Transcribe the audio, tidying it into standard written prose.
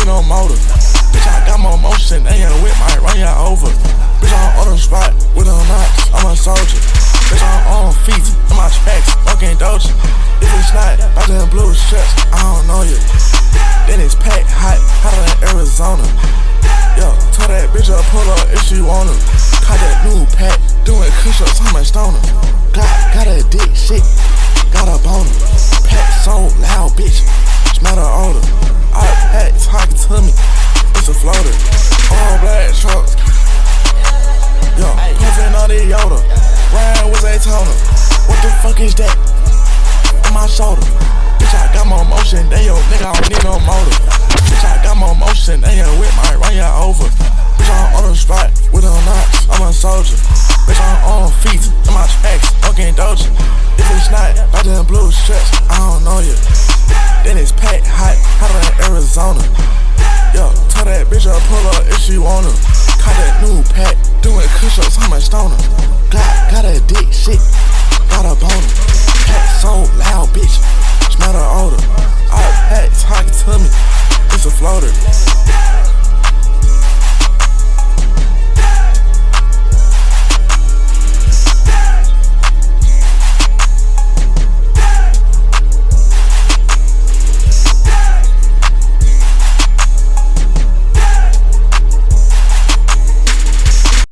need no motor. Bitch, I got more motion, and your whip might run you over. Bitch, I'm on the spot with a knots, I'm a soldier. Bitch, I'm on feet, in my tracks, walking doja. If it's not about them blue shirts, I don't know you. Then it's packed hot, hotter than Arizona. Yo, tell that bitch up, pull up if she wanna. Caught that new pack, doing push-ups, I'm a stoner. Got a dick, shit, got a boner. Pack so loud, bitch, smell the odor. All pack talking to me, it's a floater. All black trucks, yo, puffin' on the Yoda. Ryan with a toner, what the fuck is that? On my shoulder. Bitch, I got more motion than your nigga, I don't need no motor. Bitch, I got more motion than your whip might run you over. Bitch, I'm on the spot with a knots, I'm a soldier. Bitch, I'm on feet, in my tracks, walking doja. If it's not about them blue shirts, I don't know you. Then it's packed hot, hotter than Arizona. Yo, tell that bitch up, pull up if she wanna. Caught that new pack, doing push-ups, I'm a stoner. Got a dick, shit,